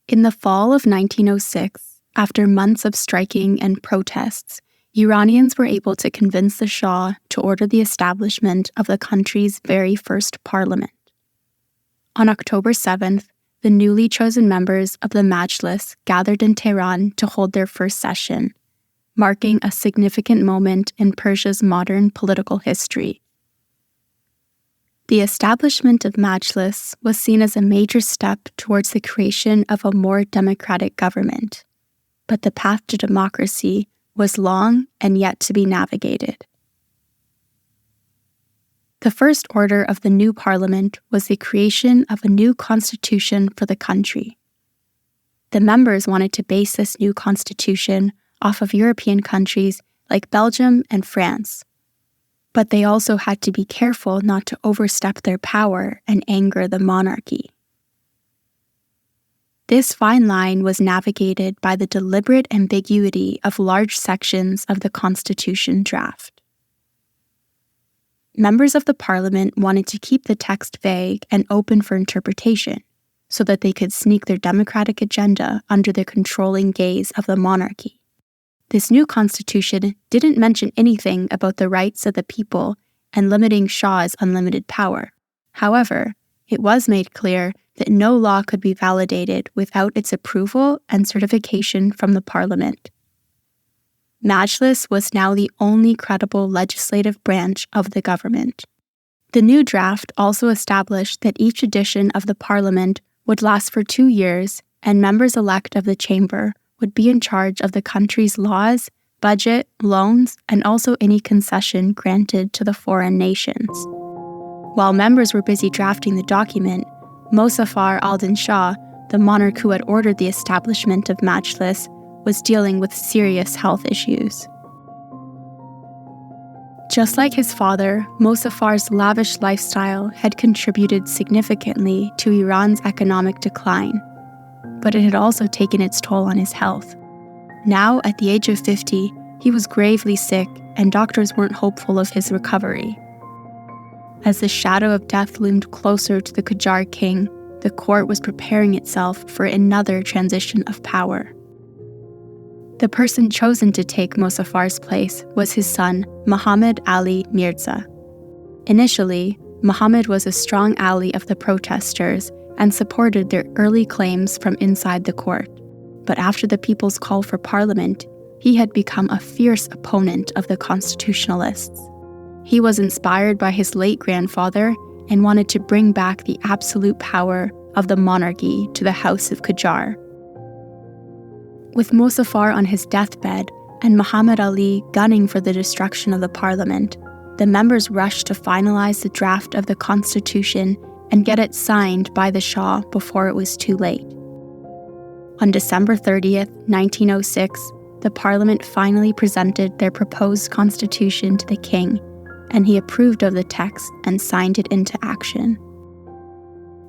In the fall of 1906, after months of striking and protests, Iranians were able to convince the Shah to order the establishment of the country's very first parliament. On October 7th, the newly chosen members of the Majlis gathered in Tehran to hold their first session, marking a significant moment in Persia's modern political history. The establishment of Majlis was seen as a major step towards the creation of a more democratic government, but the path to democracy was long and yet to be navigated. The first order of the new parliament was the creation of a new constitution for the country. The members wanted to base this new constitution off of European countries like Belgium and France, but they also had to be careful not to overstep their power and anger the monarchy. This fine line was navigated by the deliberate ambiguity of large sections of the constitution draft. Members of the parliament wanted to keep the text vague and open for interpretation, so that they could sneak their democratic agenda under the controlling gaze of the monarchy. This new constitution didn't mention anything about the rights of the people and limiting Shah's unlimited power. However, it was made clear that no law could be validated without its approval and certification from the parliament. Majlis was now the only credible legislative branch of the government. The new draft also established that each edition of the parliament would last for 2 years, and members-elect of the chamber would be in charge of the country's laws, budget, loans, and also any concession granted to the foreign nations. While members were busy drafting the document, Mozaffar al-Din Shah, the monarch who had ordered the establishment of Majlis, was dealing with serious health issues. Just like his father, Mozaffar's lavish lifestyle had contributed significantly to Iran's economic decline, but it had also taken its toll on his health. Now, at the age of 50, he was gravely sick, and doctors weren't hopeful of his recovery. As the shadow of death loomed closer to the Qajar king, the court was preparing itself for another transition of power. The person chosen to take Mozaffar's place was his son, Muhammad Ali Mirza. Initially, Muhammad was a strong ally of the protesters and supported their early claims from inside the court. But after the people's call for parliament, he had become a fierce opponent of the constitutionalists. He was inspired by his late grandfather and wanted to bring back the absolute power of the monarchy to the House of Qajar. With Mozaffar on his deathbed and Muhammad Ali gunning for the destruction of the parliament, the members rushed to finalize the draft of the constitution and get it signed by the Shah before it was too late. On December 30th, 1906, the parliament finally presented their proposed constitution to the king, and he approved of the text and signed it into action.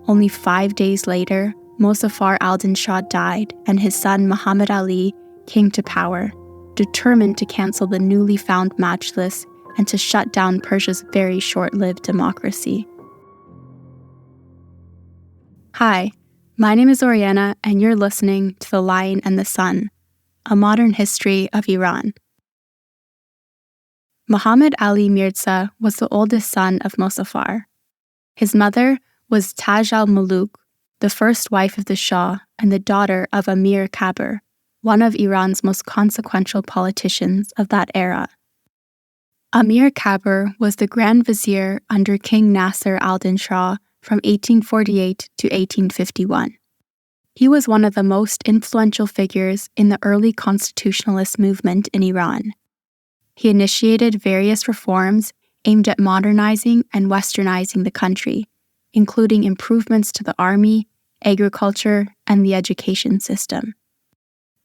Only 5 days later, Mozaffar al-Din Shah died, and his son Muhammad Ali came to power, determined to cancel the newly found Majlis and to shut down Persia's very short-lived democracy. Hi, my name is Oriana, and you're listening to The Lion and the Sun, a modern history of Iran. Muhammad Ali Mirza was the oldest son of Mozaffar. His mother was Taj al-Muluk, the first wife of the Shah and the daughter of Amir Kabir, one of Iran's most consequential politicians of that era. Amir Kabir was the Grand Vizier under King Nasser al-Din Shah from 1848 to 1851. He was one of the most influential figures in the early constitutionalist movement in Iran. He initiated various reforms aimed at modernizing and westernizing the country, including improvements to the army, agriculture, and the education system.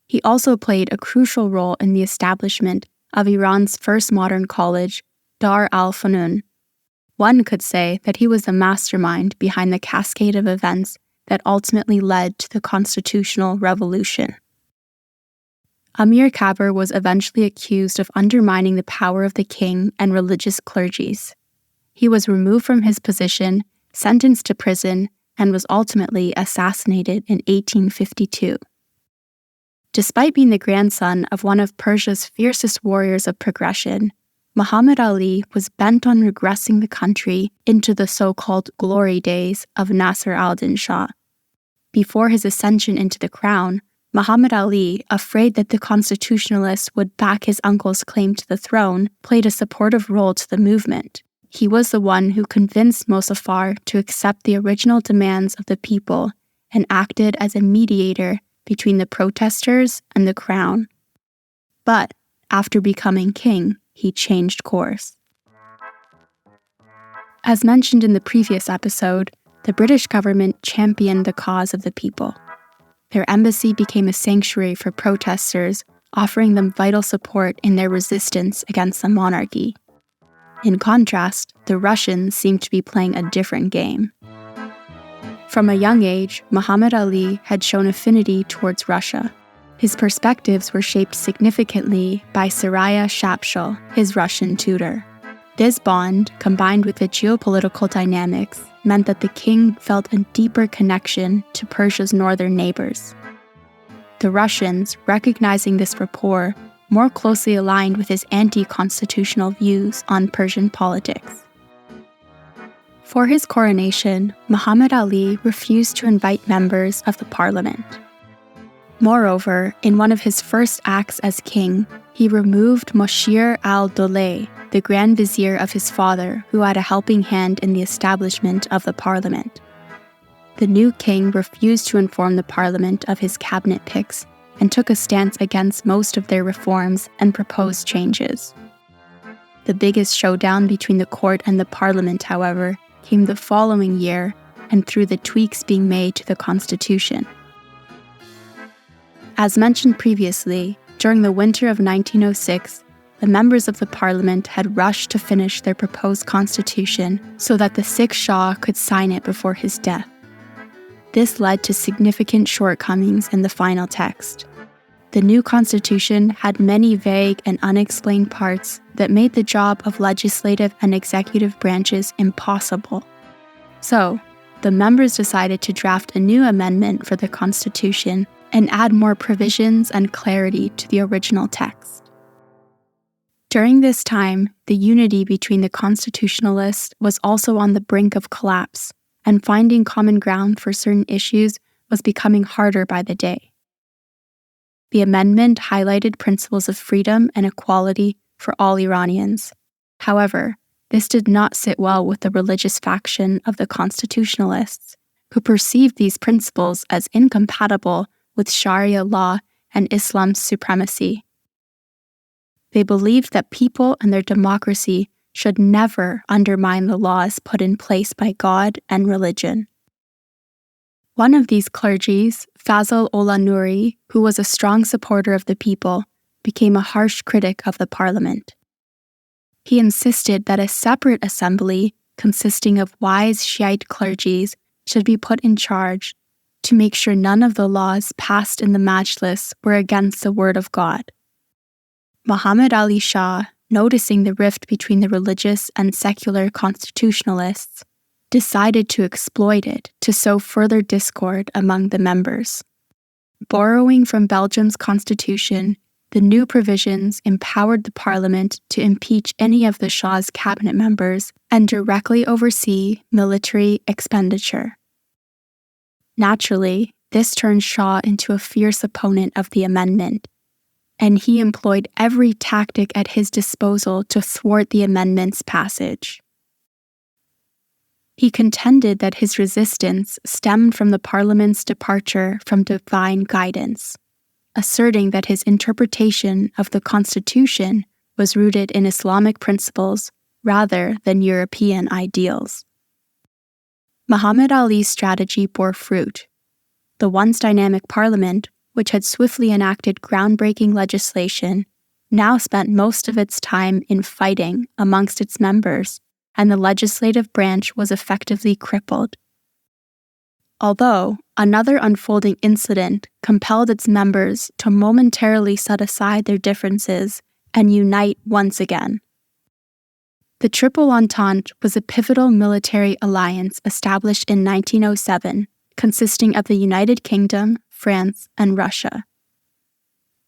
He also played a crucial role in the establishment of Iran's first modern college, Dar al-Funun. One could say that he was the mastermind behind the cascade of events that ultimately led to the constitutional revolution. Amir Kabir was eventually accused of undermining the power of the king and religious clergies. He was removed from his position, sentenced to prison, and was ultimately assassinated in 1852. Despite being the grandson of one of Persia's fiercest warriors of progression, Muhammad Ali was bent on regressing the country into the so-called glory days of Nasr al-Din Shah. Before his ascension into the crown, Muhammad Ali, afraid that the constitutionalists would back his uncle's claim to the throne, played a supportive role to the movement. He was the one who convinced Mozaffar to accept the original demands of the people and acted as a mediator between the protesters and the crown. But after becoming king, he changed course. As mentioned in the previous episode, the British government championed the cause of the people. Their embassy became a sanctuary for protesters, offering them vital support in their resistance against the monarchy. In contrast, the Russians seemed to be playing a different game. From a young age, Muhammad Ali had shown affinity towards Russia. His perspectives were shaped significantly by Soraya Shapshal, his Russian tutor. This bond, combined with the geopolitical dynamics, meant that the king felt a deeper connection to Persia's northern neighbors. The Russians, recognizing this rapport, more closely aligned with his anti-constitutional views on Persian politics. For his coronation, Muhammad Ali refused to invite members of the parliament. Moreover, in one of his first acts as king, he removed Moshir al-Dowleh, the Grand Vizier of his father, who had a helping hand in the establishment of the parliament. The new king refused to inform the parliament of his cabinet picks and took a stance against most of their reforms and proposed changes. The biggest showdown between the court and the parliament, however, came the following year and through the tweaks being made to the constitution. As mentioned previously, during the winter of 1906, the members of the parliament had rushed to finish their proposed constitution so that the sixth Shah could sign it before his death. This led to significant shortcomings in the final text. The new constitution had many vague and unexplained parts that made the job of legislative and executive branches impossible. So, the members decided to draft a new amendment for the constitution and add more provisions and clarity to the original text. During this time, the unity between the constitutionalists was also on the brink of collapse, and finding common ground for certain issues was becoming harder by the day. The amendment highlighted principles of freedom and equality for all Iranians. However, this did not sit well with the religious faction of the constitutionalists, who perceived these principles as incompatible with Sharia law and Islam's supremacy. They believed that people and their democracy should never undermine the laws put in place by God and religion. One of these clergies, Fazl Ola Nuri, who was a strong supporter of the people, became a harsh critic of the parliament. He insisted that a separate assembly, consisting of wise Shiite clergies, should be put in charge to make sure none of the laws passed in the Majlis were against the word of God. Muhammad Ali Shah, noticing the rift between the religious and secular constitutionalists, decided to exploit it to sow further discord among the members. Borrowing from Belgium's constitution, the new provisions empowered the parliament to impeach any of the Shah's cabinet members and directly oversee military expenditure. Naturally, this turned Shah into a fierce opponent of the amendment, and he employed every tactic at his disposal to thwart the amendment's passage. He contended that his resistance stemmed from the parliament's departure from divine guidance, asserting that his interpretation of the constitution was rooted in Islamic principles rather than European ideals. Muhammad Ali's strategy bore fruit. The once dynamic parliament, which had swiftly enacted groundbreaking legislation, now spent most of its time in fighting amongst its members, and the legislative branch was effectively crippled. Although another unfolding incident compelled its members to momentarily set aside their differences and unite once again. The Triple Entente was a pivotal military alliance established in 1907, consisting of the United Kingdom, France, and Russia.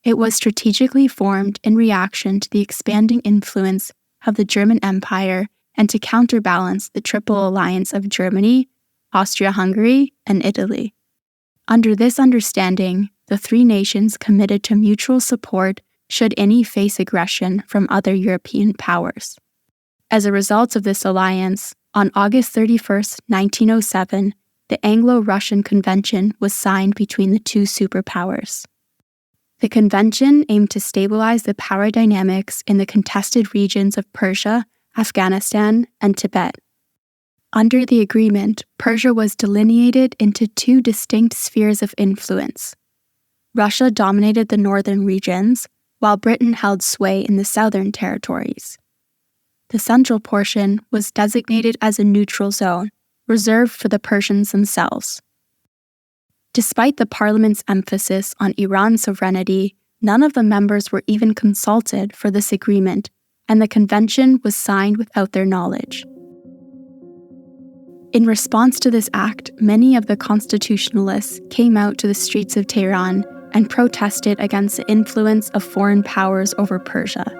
It was strategically formed in reaction to the expanding influence of the German Empire and to counterbalance the Triple Alliance of Germany, Austria-Hungary, and Italy. Under this understanding, the three nations committed to mutual support should any face aggression from other European powers. As a result of this alliance, on August 31, 1907, the Anglo-Russian Convention was signed between the two superpowers. The convention aimed to stabilize the power dynamics in the contested regions of Persia, Afghanistan, and Tibet. Under the agreement, Persia was delineated into two distinct spheres of influence. Russia dominated the northern regions, while Britain held sway in the southern territories. The central portion was designated as a neutral zone, reserved for the Persians themselves. Despite the parliament's emphasis on Iran's sovereignty, none of the members were even consulted for this agreement, and the convention was signed without their knowledge. In response to this act, many of the constitutionalists came out to the streets of Tehran and protested against the influence of foreign powers over Persia.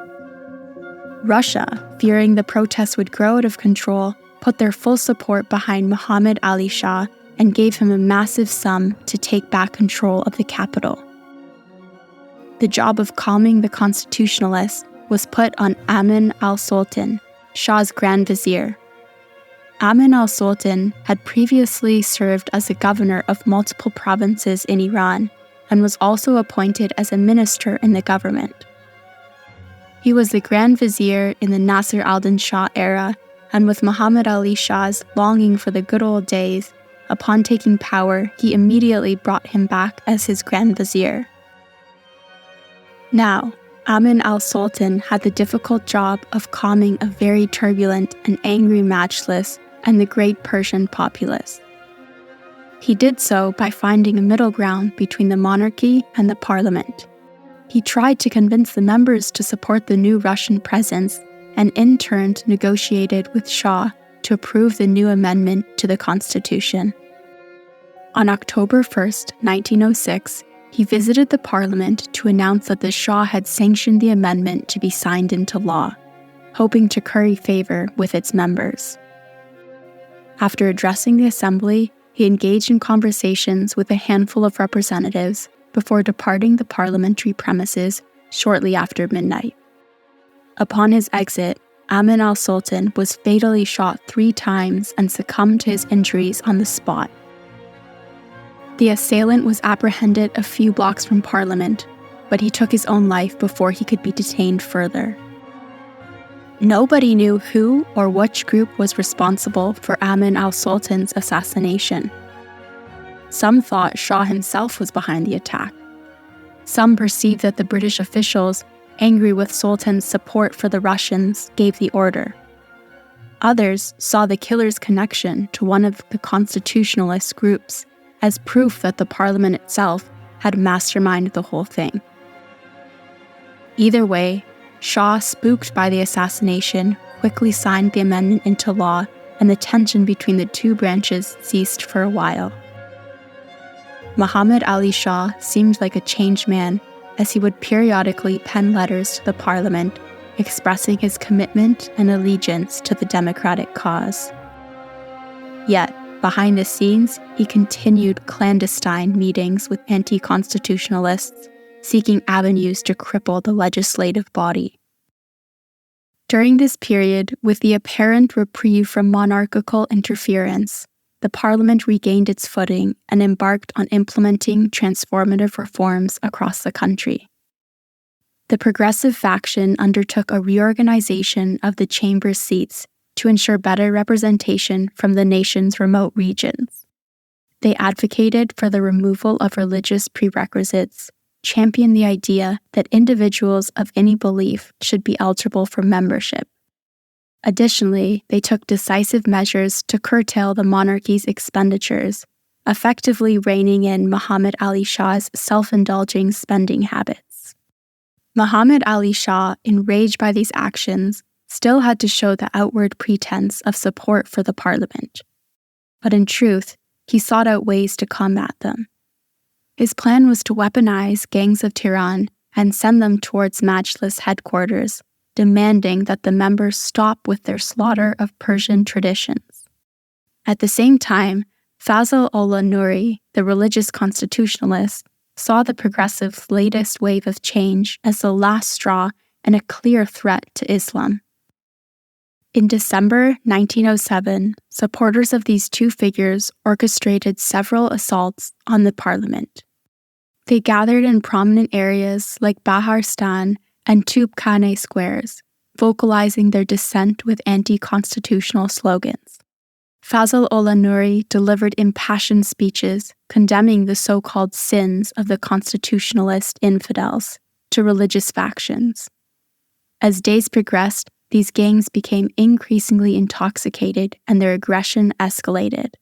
Russia, fearing the protests would grow out of control, put their full support behind Muhammad Ali Shah and gave him a massive sum to take back control of the capital. The job of calming the constitutionalists was put on Amin al-Sultan, Shah's Grand Vizier. Amin al-Sultan had previously served as a governor of multiple provinces in Iran and was also appointed as a minister in the government. He was the Grand Vizier in the Nasir al-Din Shah era, and with Muhammad Ali Shah's longing for the good old days, upon taking power, he immediately brought him back as his Grand Vizier. Now, Amin al-Sultan had the difficult job of calming a very turbulent and angry Majlis and the great Persian populace. He did so by finding a middle ground between the monarchy and the parliament. He tried to convince the members to support the new Russian presence and in turn negotiated with Shah to approve the new amendment to the constitution. On October 1, 1906, he visited the parliament to announce that the Shah had sanctioned the amendment to be signed into law, hoping to curry favor with its members. After addressing the assembly, he engaged in conversations with a handful of representatives before departing the parliamentary premises shortly after midnight. Upon his exit, Amin al-Sultan was fatally shot 3 times and succumbed to his injuries on the spot. The assailant was apprehended a few blocks from Parliament, but he took his own life before he could be detained further. Nobody knew who or which group was responsible for Amin al-Sultan's assassination. Some thought Shah himself was behind the attack. Some perceived that the British officials, angry with Sultan's support for the Russians, gave the order. Others saw the killer's connection to one of the constitutionalist groups as proof that the parliament itself had masterminded the whole thing. Either way, Shah, spooked by the assassination, quickly signed the amendment into law, and the tension between the two branches ceased for a while. Muhammad Ali Shah seemed like a changed man, as he would periodically pen letters to the parliament expressing his commitment and allegiance to the democratic cause. Yet, behind the scenes, he continued clandestine meetings with anti-constitutionalists, seeking avenues to cripple the legislative body. During this period, with the apparent reprieve from monarchical interference, the parliament regained its footing and embarked on implementing transformative reforms across the country. The progressive faction undertook a reorganization of the chamber's seats to ensure better representation from the nation's remote regions. They advocated for the removal of religious prerequisites, championed the idea that individuals of any belief should be eligible for membership. Additionally, they took decisive measures to curtail the monarchy's expenditures, effectively reining in Muhammad Ali Shah's self-indulging spending habits. Muhammad Ali Shah, enraged by these actions, still had to show the outward pretense of support for the parliament. But in truth, he sought out ways to combat them. His plan was to weaponize gangs of Tehran and send them towards Majlis headquarters, demanding that the members stop with their slaughter of Persian traditions. At the same time, Fazl-Ullah Nuri, the religious constitutionalist, saw the progressives' latest wave of change as the last straw and a clear threat to Islam. In December 1907, supporters of these two figures orchestrated several assaults on the parliament. They gathered in prominent areas like Baharstan and Tubkhane squares, vocalizing their dissent with anti-constitutional slogans. Fazl-Ullah Nuri delivered impassioned speeches condemning the so-called sins of the constitutionalist infidels to religious factions. As days progressed, these gangs became increasingly intoxicated and their aggression escalated.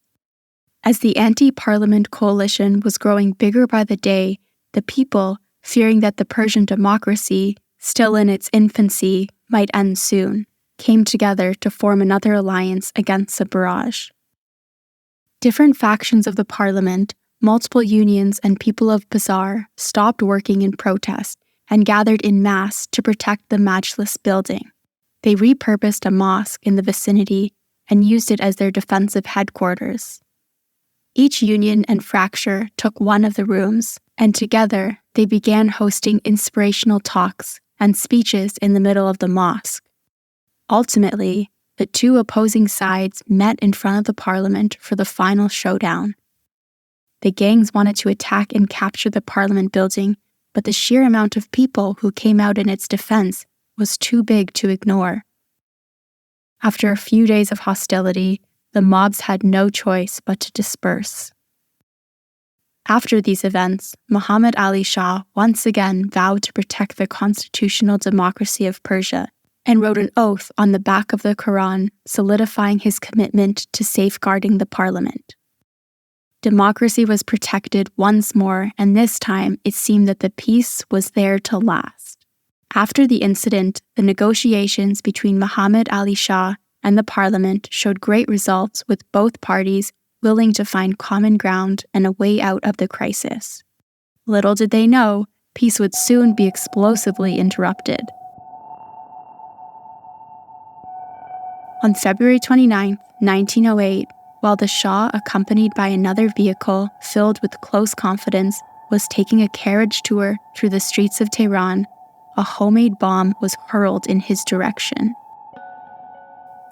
As the anti-parliament coalition was growing bigger by the day, the people, fearing that the Persian democracy, still in its infancy, might end soon, came together to form another alliance against the barrage. Different factions of the parliament, multiple unions, and people of Bazaar stopped working in protest and gathered en masse to protect the Majlis building. They repurposed a mosque in the vicinity and used it as their defensive headquarters. Each union and fracture took one of the rooms, and together they began hosting inspirational talks and speeches in the middle of the mosque. Ultimately, the two opposing sides met in front of the parliament for the final showdown. The gangs wanted to attack and capture the parliament building, but the sheer amount of people who came out in its defense was too big to ignore. After a few days of hostility, the mobs had no choice but to disperse. After these events, Muhammad Ali Shah once again vowed to protect the constitutional democracy of Persia and wrote an oath on the back of the Quran, solidifying his commitment to safeguarding the parliament. Democracy was protected once more, and this time it seemed that the peace was there to last. After the incident, the negotiations between Muhammad Ali Shah and the parliament showed great results, with both parties willing to find common ground and a way out of the crisis. Little did they know, peace would soon be explosively interrupted. On February 29, 1908, while the Shah, accompanied by another vehicle filled with close confidence, was taking a carriage tour through the streets of Tehran, a homemade bomb was hurled in his direction.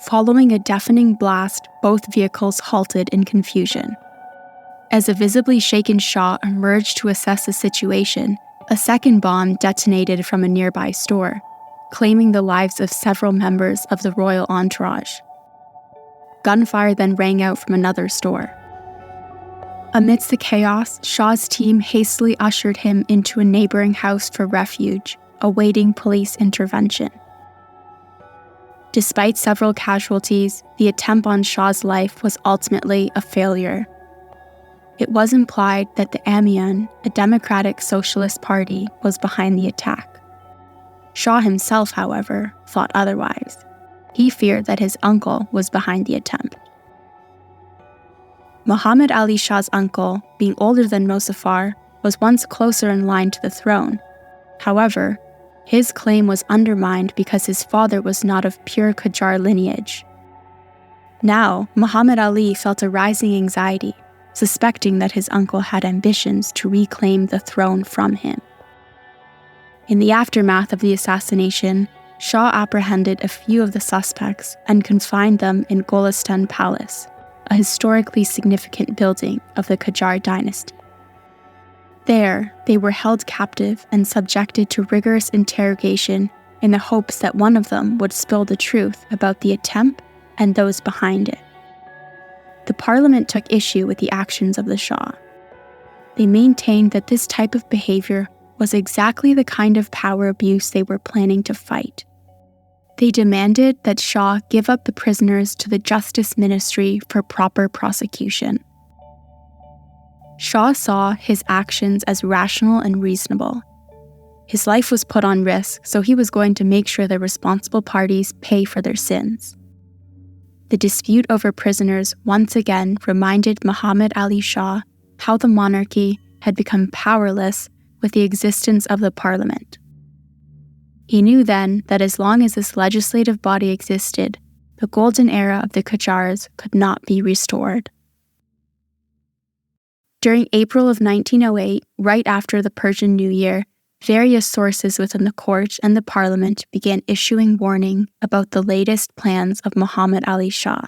Following a deafening blast, both vehicles halted in confusion. As a visibly shaken Shah emerged to assess the situation, a second bomb detonated from a nearby store, claiming the lives of several members of the royal entourage. Gunfire then rang out from another store. Amidst the chaos, Shah's team hastily ushered him into a neighboring house for refuge, awaiting police intervention. Despite several casualties, the attempt on Shah's life was ultimately a failure. It was implied that the Amiyan, a democratic socialist party, was behind the attack. Shah himself, however, thought otherwise. He feared that his uncle was behind the attempt. Muhammad Ali Shah's uncle, being older than Mozaffar, was once closer in line to the throne. However, his claim was undermined because his father was not of pure Qajar lineage. Now, Muhammad Ali felt a rising anxiety, suspecting that his uncle had ambitions to reclaim the throne from him. In the aftermath of the assassination, Shah apprehended a few of the suspects and confined them in Golestan Palace, a historically significant building of the Qajar dynasty. There, they were held captive and subjected to rigorous interrogation in the hopes that one of them would spill the truth about the attempt and those behind it. The parliament took issue with the actions of the Shah. They maintained that this type of behavior was exactly the kind of power abuse they were planning to fight. They demanded that Shah give up the prisoners to the Justice Ministry for proper prosecution. Shah saw his actions as rational and reasonable. His life was put on risk, so he was going to make sure the responsible parties pay for their sins. The dispute over prisoners once again reminded Muhammad Ali Shah how the monarchy had become powerless with the existence of the parliament. He knew then that as long as this legislative body existed, the golden era of the Qajars could not be restored. During April of 1908, right after the Persian New Year, various sources within the court and the parliament began issuing warning about the latest plans of Muhammad Ali Shah.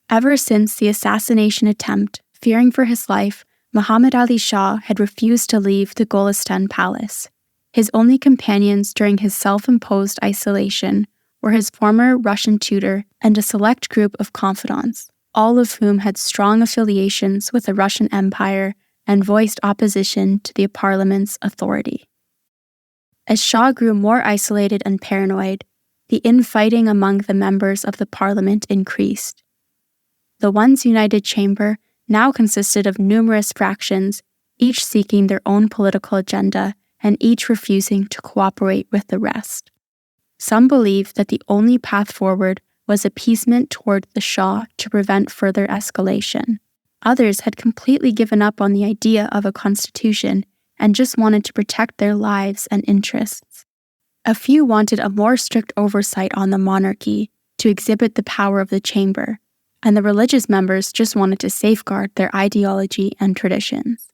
Ever since the assassination attempt, fearing for his life, Muhammad Ali Shah had refused to leave the Golestan Palace. His only companions during his self-imposed isolation were his former Russian tutor and a select group of confidants, all of whom had strong affiliations with the Russian Empire and voiced opposition to the parliament's authority. As Shah grew more isolated and paranoid, the infighting among the members of the parliament increased. The once united chamber now consisted of numerous fractions, each seeking their own political agenda and each refusing to cooperate with the rest. Some believed that the only path forward was appeasement toward the Shah to prevent further escalation. Others had completely given up on the idea of a constitution and just wanted to protect their lives and interests. A few wanted a more strict oversight on the monarchy to exhibit the power of the chamber, and the religious members just wanted to safeguard their ideology and traditions.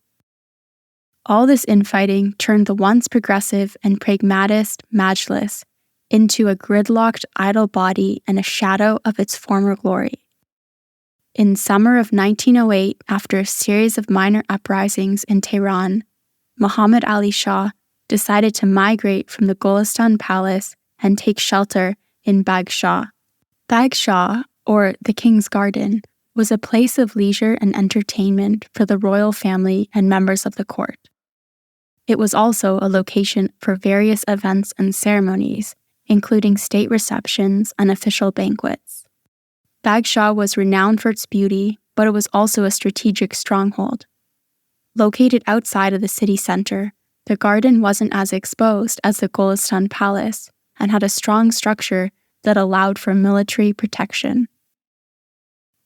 All this infighting turned the once progressive and pragmatist Majlis into a gridlocked idle body and a shadow of its former glory. In summer of 1908, after a series of minor uprisings in Tehran, Muhammad Ali Shah decided to migrate from the Golestan Palace and take shelter in Bag Shah. Bag Shah, or the King's Garden, was a place of leisure and entertainment for the royal family and members of the court. It was also a location for various events and ceremonies, including state receptions and official banquets. Bag Shah was renowned for its beauty, but it was also a strategic stronghold. Located outside of the city center, the garden wasn't as exposed as the Golestan Palace and had a strong structure that allowed for military protection.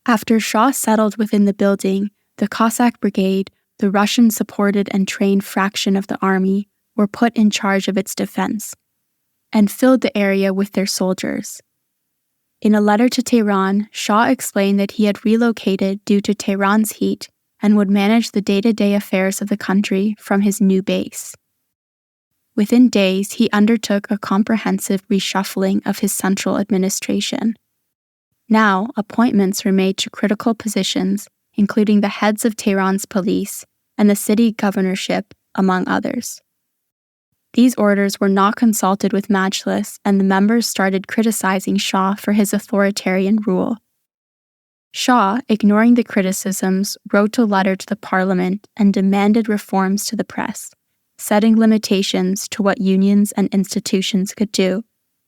After Shah settled within the building, the Cossack Brigade, the Russian-supported and trained fraction of the army, were put in charge of its defense and filled the area with their soldiers. In a letter to Tehran, Shah explained that he had relocated due to Tehran's heat and would manage the day-to-day affairs of the country from his new base. Within days, he undertook a comprehensive reshuffling of his central administration. Now, appointments were made to critical positions, including the heads of Tehran's police and the city governorship, among others. These orders were not consulted with Majlis, and the members started criticizing Shah for his authoritarian rule. Shah, ignoring the criticisms, wrote a letter to the parliament and demanded reforms to the press, setting limitations to what unions and institutions could do,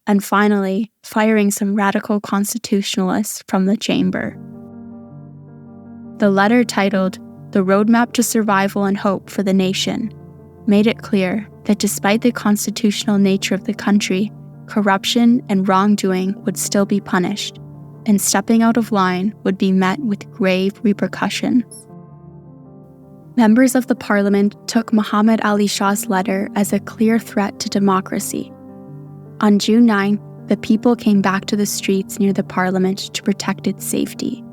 and finally, firing some radical constitutionalists from the chamber. The letter, titled "The Roadmap to Survival and Hope for the Nation," made it clear that despite the constitutional nature of the country, corruption and wrongdoing would still be punished, and stepping out of line would be met with grave repercussions. Members of the parliament took Muhammad Ali Shah's letter as a clear threat to democracy. On June 9, the people came back to the streets near the parliament to protect its safety.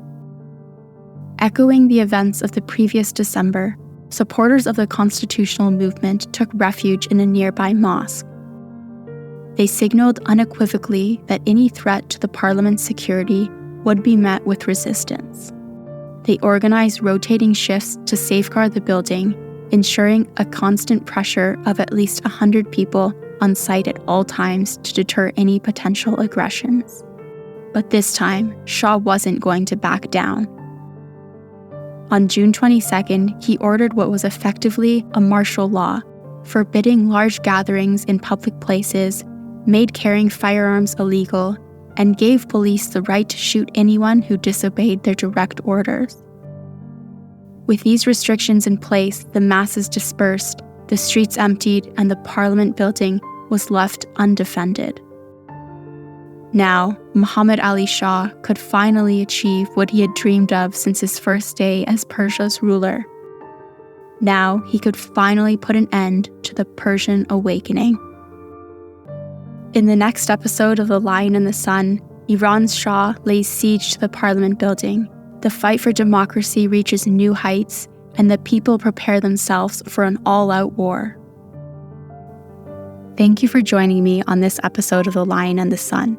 Echoing the events of the previous December, supporters of the constitutional movement took refuge in a nearby mosque. They signaled unequivocally that any threat to the parliament's security would be met with resistance. They organized rotating shifts to safeguard the building, ensuring a constant pressure of at least 100 people on site at all times to deter any potential aggressions. But this time, Shah wasn't going to back down. On June 22nd, he ordered what was effectively a martial law, forbidding large gatherings in public places, made carrying firearms illegal, and gave police the right to shoot anyone who disobeyed their direct orders. With these restrictions in place, the masses dispersed, the streets emptied, and the parliament building was left undefended. Now, Muhammad Ali Shah could finally achieve what he had dreamed of since his first day as Persia's ruler. Now he could finally put an end to the Persian awakening. In the next episode of The Lion and the Sun, Iran's Shah lays siege to the parliament building, the fight for democracy reaches new heights, and the people prepare themselves for an all-out war. Thank you for joining me on this episode of The Lion and the Sun.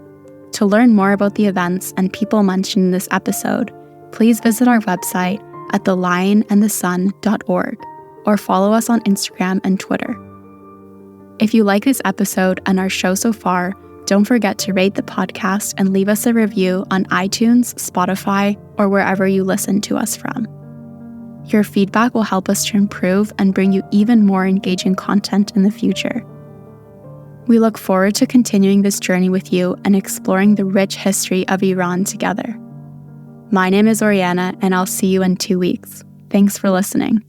To learn more about the events and people mentioned in this episode, please visit our website at thelionandthesun.org or follow us on Instagram and Twitter. If you like this episode and our show so far, don't forget to rate the podcast and leave us a review on iTunes, Spotify, or wherever you listen to us from. Your feedback will help us to improve and bring you even more engaging content in the future. We look forward to continuing this journey with you and exploring the rich history of Iran together. My name is Oriana, and I'll see you in 2 weeks. Thanks for listening.